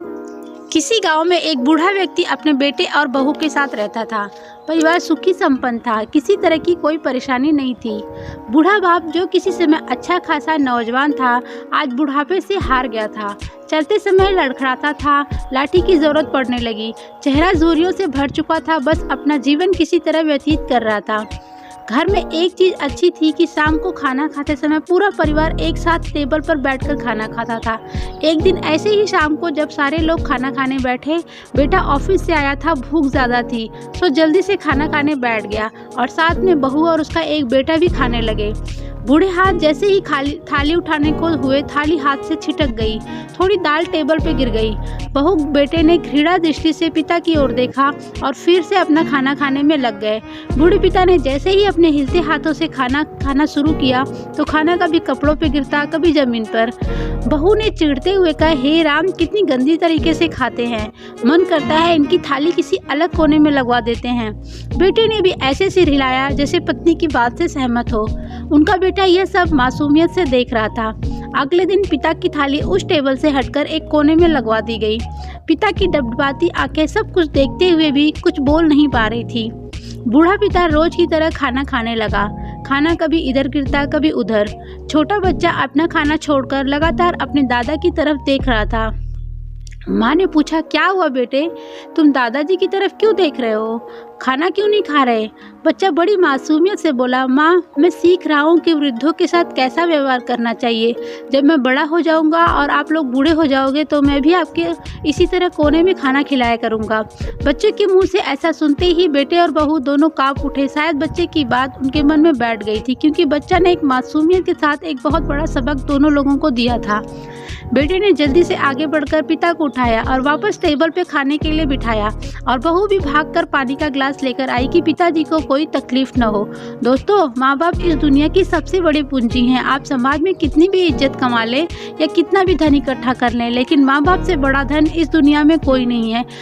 किसी गांव में एक बूढ़ा व्यक्ति अपने बेटे और बहू के साथ रहता था। परिवार सुखी संपन्न था, किसी तरह की कोई परेशानी नहीं थी। बूढ़ा बाप, जो किसी समय अच्छा खासा नौजवान था, आज बुढ़ापे से हार गया था। चलते समय लड़खड़ाता था, लाठी की जरूरत पड़ने लगी। चेहरा झुर्रियों से भर चुका था, बस अपना जीवन किसी तरह व्यतीत कर रहा था। घर में एक चीज अच्छी थी कि शाम को खाना खाते समय पूरा परिवार एक साथ टेबल पर बैठकर खाना खाता था। एक दिन ऐसे ही शाम को जब सारे लोग खाना खाने बैठे, बेटा ऑफिस से आया था, भूख ज़्यादा थी तो जल्दी से खाना खाने बैठ गया और साथ में बहू और उसका एक बेटा भी खाने लगे। बूढ़े हाथ जैसे ही थाली उठाने को हुए, थाली हाथ से छिटक गई, थोड़ी दाल टेबल पे गिर गई। बहू बेटे ने घृणा दृष्टि से पिता की ओर देखा और फिर से अपना खाना खाने में लग गए। बूढ़े पिता ने जैसे ही अपने हिलते हाथों से खाना खाना शुरू किया तो खाना कभी कपड़ों पे गिरता, कभी जमीन पर। बहू ने चिढ़ते हुए कहा, हे राम, कितनी गंदी तरीके से खाते हैं, मन करता है इनकी थाली किसी अलग कोने में लगवा देते हैं। बेटे ने भी ऐसे सिर हिलाया जैसे पत्नी की बात से सहमत हो। उनका बेटा यह सब मासूमियत से देख रहा था। अगले दिन पिता की थाली उस टेबल से हटकर एक कोने में लगवा दी गई। पिता की डबडबाती आंखें सब कुछ देखते हुए भी कुछ बोल नहीं पा रही थी। बूढ़ा पिता रोज की तरह खाना खाने लगा। खाना कभी इधर गिरता, कभी उधर। छोटा बच्चा अपना खाना छोड़कर लगातार अपने दादा की तरफ देख रहा था। माँ ने पूछा, क्या हुआ बेटे, तुम दादाजी की तरफ क्यों देख रहे हो, खाना क्यों नहीं खा रहे? बच्चा बड़ी मासूमियत से बोला, माँ, मैं सीख रहा हूँ कि वृद्धों के साथ कैसा व्यवहार करना चाहिए। जब मैं बड़ा हो जाऊँगा और आप लोग बूढ़े हो जाओगे तो मैं भी आपके इसी तरह कोने में खाना खिलाया करूँगा। बच्चे के मुँह से ऐसा सुनते ही बेटे और बहू दोनों काँप उठे। शायद बच्चे की बात उनके मन में बैठ गई थी, क्योंकि बच्चा ने एक मासूमियत के साथ एक बहुत बड़ा सबक दोनों लोगों को दिया था। बेटे ने जल्दी से आगे बढ़कर पिता को उठाया और वापस टेबल पे खाने के लिए बिठाया, और बहू भी भागकर पानी का ग्लास लेकर आई कि पिताजी को कोई तकलीफ न हो। दोस्तों, माँ बाप इस दुनिया की सबसे बड़ी पूंजी हैं। आप समाज में कितनी भी इज्जत कमा लें या कितना भी धन इकट्ठा कर लें, लेकिन माँ बाप से बड़ा धन इस दुनिया में कोई नहीं है।